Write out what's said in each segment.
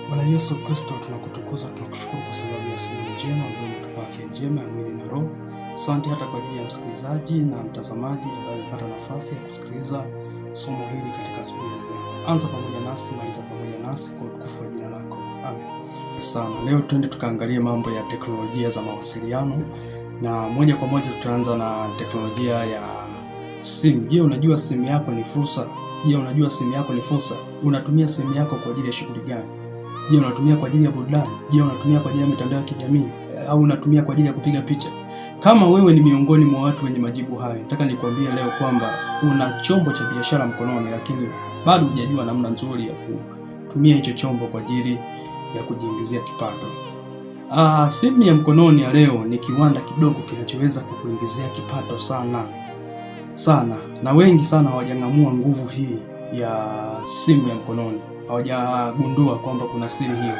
Bwana Yesu Kristo, tunakutukuza, tunakushukuru kwa sababu ya asubuhi njema ambayo umetupa afya njema ya mwili na roho. Asante hata kwa ajili ya msikilizaji na mtazamaji ambaye amepata nafasi ya kusikiliza somo hili katika asubuhi ya leo. Anza pamoja nasi, maliza pamoja nasi kwa utukufu wa jina lako. Amen. Sana. Leo twende tukaangalie mambo ya teknolojia za mawasiliano, na moja kwa moja tutaanza na teknolojia ya simu. Je, unajua simu yako ni fursa? Je, unajua simu yako ni fursa? Unatumia simu yako kwa ajili ya shughuli gani? Je, unatumia kwa ajili ya burudani? Je, unatumia kwa ajili ya mitandao ya kijamii au unatumia kwa ajili ya kupiga picha? Kama wewe ni miongoni mwa watu wenye majibu hayo, nataka nikwambie leo kwamba una chombo cha biashara mkononi, lakini bado hujajua namna nzuri ya kutumia hicho chombo kwa ajili ya kujiingizia kipato. Simu ya mkononi ya leo ni kiwanda kidogo kinachoweza kukuingizia kipato sana, na wengi sana hawajang'amua nguvu hii ya simu ya mkononi, hawajagundua kwamba kuna siri hiyo.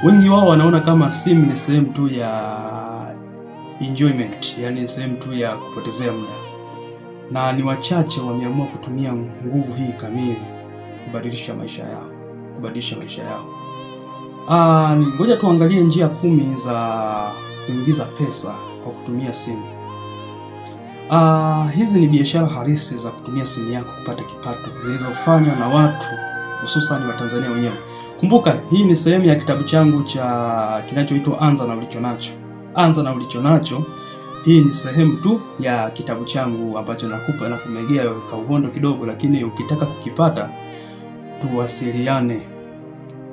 Wengi wao wanaona kama simu ni sehemu tu ya enjoyment, yani sehemu tu ya kupotezea muda, na ni wachache wameamua kutumia nguvu hii kamili kubadilisha maisha yao. Ngoja tuangalie njia 10 za kuingiza pesa kwa kutumia simu. Hizi ni biashara halisi za kutumia simu yako kupata kipato, zilizofanywa na watu hususan wa Tanzania wenyewe. Kumbuka, hii ni sehemu ya kitabu changu cha kinachoitwa Anza na Ulichonacho. Anza na Ulichonacho. Hii ni sehemu tu ya kitabu changu ambacho nakupa na kumegea kauhondo kidogo, lakini ukitaka kukipata tuwasiliane.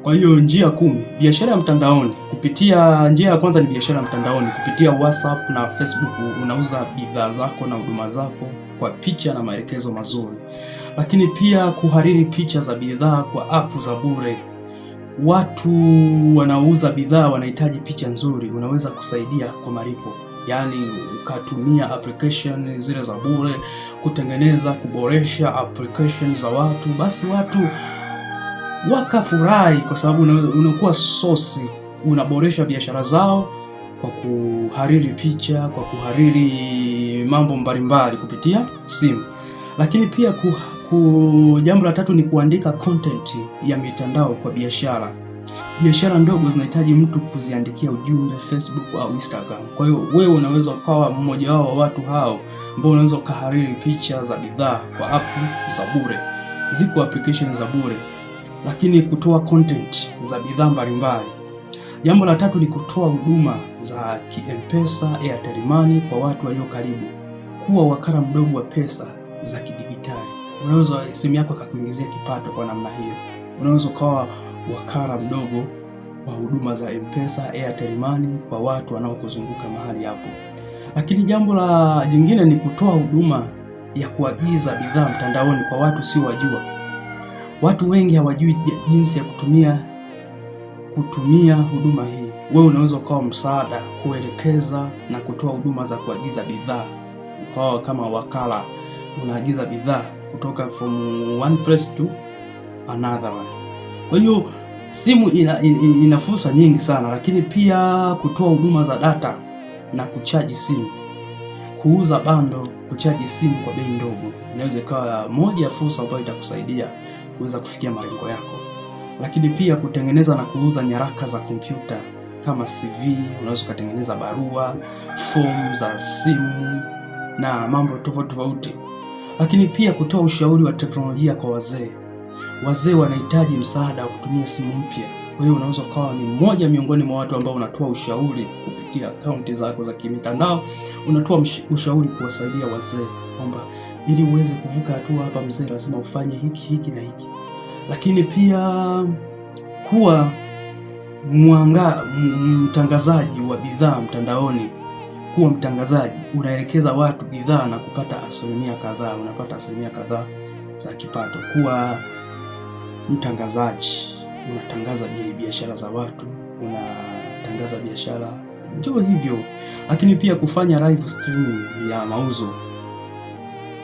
Kwa hiyo njia 10, biashara ya mtandaoni kupitia, njia ya kwanza ni biashara ya mtandaoni kupitia WhatsApp na Facebook. Unauza bidhaa zako na huduma zako kwa picha na maelekezo mazuri. Lakini pia kuhariri picha za bidhaa kwa app za bure. Watu wanaouza bidhaa wanahitaji picha nzuri, unaweza kusaidia kwa malipo. Yaani ukatumia application zile za bure kutengeneza, kuboresha application za watu, basi watu wakafurahi kwa sababu unakuwa sosi, unaboresha biashara zao kwa kuhariri picha, kwa kuhariri mambo mbalimbali kupitia simu. Lakini pia jambo la tatu ni kuandika content ya mitandao kwa biashara. Biashara ndogo zinahitaji mtu kuziandikia ujumbe Facebook au Instagram. Kwa hiyo wewe unaweza ukawa mmoja wao wa watu hao ambao unaweza kuhariri picha za bidhaa kwa app za bure. Ziko application za bure, lakini kutoa content za bidhaa mbalimbali. Jambo la tatu ni kutoa huduma za M-Pesa, Airtel Money kwa watu walio karibu. Kuwa wakala mdogo wa pesa za kidigitali. Unaweza simu yako kukuingizia kipato kwa namna hiyo. Unaweza ukawa wakala mdogo wa huduma za M-Pesa, Airtel Money kwa watu wanaokuzunguka mahali hapo. Lakini jambo la jingine ni kutoa huduma ya kuagiza bidhaa mtandaoni kwa watu sio wajua. Watu wengi hawajui jinsi ya kutumia huduma hii. Wewe unaweza ukawa msaada, kuelekeza na kutoa huduma za kuagiza bidhaa. Ukawa kama wakala, unaagiza bidhaa kutoka from one place to another one. Kwa hiyo simu ina fursa nyingi sana, lakini pia kutoa huduma za data na kuchaji simu. Kuuza bando, kuchaji simu kwa bei ndogo inaweza ikawa moja ya fursa ambayo itakusaidia kuweza kufikia malengo yako. Lakini pia kutengeneza na kuuza nyaraka za kompyuta kama CV, unaweza kutengeneza barua, form za simu na mambo tofauti. Lakini pia kutoa ushauri wa teknolojia kwa wazee. Wazee wanahitaji msaada wa kutumia simu mpya. Kwa hiyo unaweza kuwa ni mmoja miongoni mwa watu ambao unatoa ushauri kupitia akaunti zako za kimitandao. Unatoa ushauri kuwasaidia wazee kwamba ili uweze kuvuka hatua hapa mzee, lazima ufanye hiki na hiki. Lakini pia kuwa mtangazaji wa bidhaa mtandaoni. Kuwa mtangazaji, unaelekeza watu bidhaa na kupata asilimia kadhaa, unapata asilimia kadhaa za kipato. Kuwa mtangazaji, unatangaza biashara za watu, unatangaza biashara, ndio hivyo. Lakini pia kufanya live streaming ya mauzo,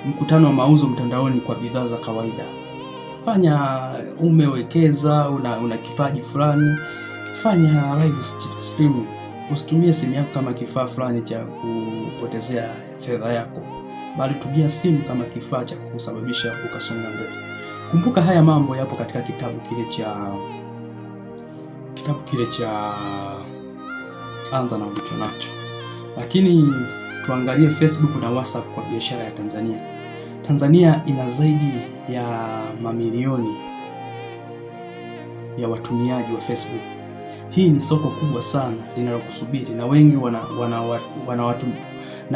mkutano wa mauzo mtandaoni kwa bidhaa za kawaida. Fanya, umewekeza, una kipaji fulani, fanya live streaming. Usitumie simu yako kama kifaa fulani cha kupotezea fedha yako, bali tumia simu kama kifaa cha kukusababisha ukasonga mbele. Kumbuka haya mambo yapo katika kitabu kile cha kitabu kile cha Anza na Ulicho Nacho. Lakini tuangalie Facebook na WhatsApp kwa biashara ya Tanzania. Tanzania ina zaidi ya mamilioni ya watumiaji wa Facebook. Hii ni soko kubwa sana linalokusubiri, na wengi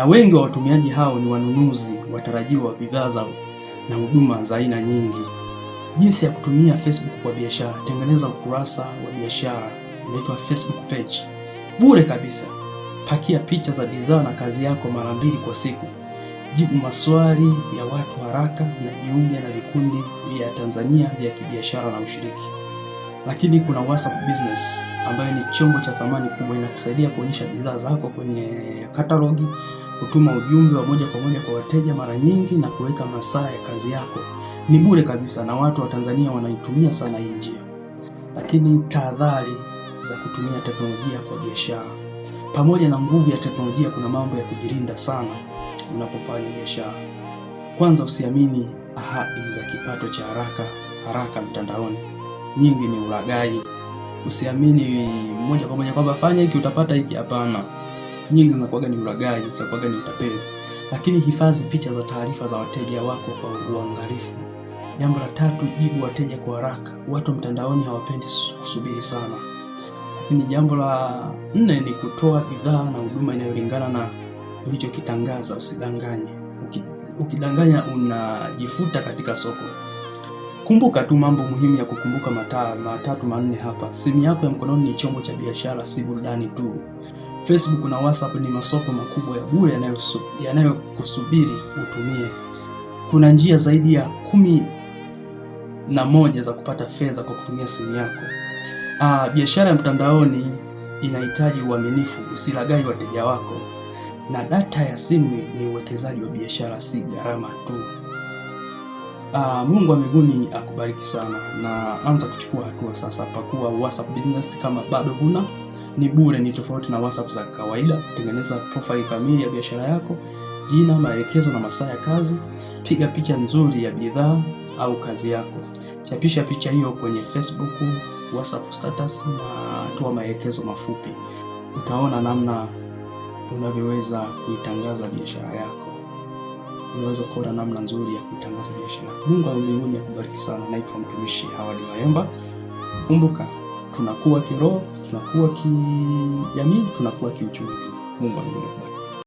wengi wa watumiaji hao ni wanunuzi watarajiwa wa bidhaa na huduma za aina nyingi. Jinsi ya kutumia Facebook kwa biashara: tengeneza ukurasa wa biashara, inaitwa Facebook page, bure kabisa. Pakia picha za bidhaa na kazi yako mara 2 kwa siku. Jibu maswali ya watu haraka na jiunge na vikundi vya Tanzania vya kibiashara na ushiriki. Lakini kuna WhatsApp Business ambayo ni chombo cha thamani kubwa, inakusaidia kuonyesha bidhaa zako kwenye katalogi, kutuma ujumbe wa moja kwa moja kwa wateja mara nyingi, na kuweka masaa ya kazi yako. Ni bure kabisa na watu wa Tanzania wanaitumia sana hii njia. Lakini tahadhari za kutumia teknolojia kwa biashara. Pamoja na nguvu ya teknolojia, kuna mambo ya kujilinda sana unapofanya biashara. Kwanza, usiamini ahadi za kipato cha haraka mtandaoni. Nyingi ni ulaghai. Usiamini moja kwa moja kwamba fanya hiki utapata hiki. Hapana, nyingi zinakuwa ni ulaghai, zinakuwa ni utapeli. Lakini hifadhi picha za taarifa za wateja wako kwa uangalifu. Jambo la 3, jibu wateja kwa haraka. Watu mtandaoni hawapendi kusubiri sana. Lakini jambo la 4 ni kutoa bidhaa na huduma inayolingana na ulichokitangaza. Usidanganye. Ukidanganya unajifuta katika soko. Kumbuka tu mambo muhimu ya kukumbuka matatu manne hapa. Simu yako ya mkononi ni chombo cha biashara, si burudani tu. Facebook na WhatsApp ni masoko makubwa ya bure yanayokusubiri utumie. Kuna njia zaidi ya 11 za kupata fedha kwa kutumia simu yako. Biashara ya mtandaoni inahitaji uaminifu, usilaghai wateja wako. Na data ya simu ni uwekezaji wa biashara, si gharama tu. Mungu wa mbinguni akubariki sana, na anza kuchukua hatua sasa. Pakua WhatsApp Business kama bado huna. Ni bure, ni tofauti na WhatsApp za kawaida. Tengeneza profile kamili ya biashara yako, jina, maelekezo na masaa ya kazi. Piga picha nzuri ya bidhaa au kazi yako. Chapisha picha hiyo kwenye Facebook, WhatsApp status na toa maelekezo mafupi. Utaona namna unavyoweza kuitangaza biashara yako. Unaweza kuona namna nzuri ya kuitangaza biashara. Mungu wa mbinguni akubariki sana. Naitwa mtumishi Howard Mayemba. Kumbuka, tunakuwa kiroho, tunakuwa kijamii, tunakuwa kiuchumi. Mungu wa mbinguni.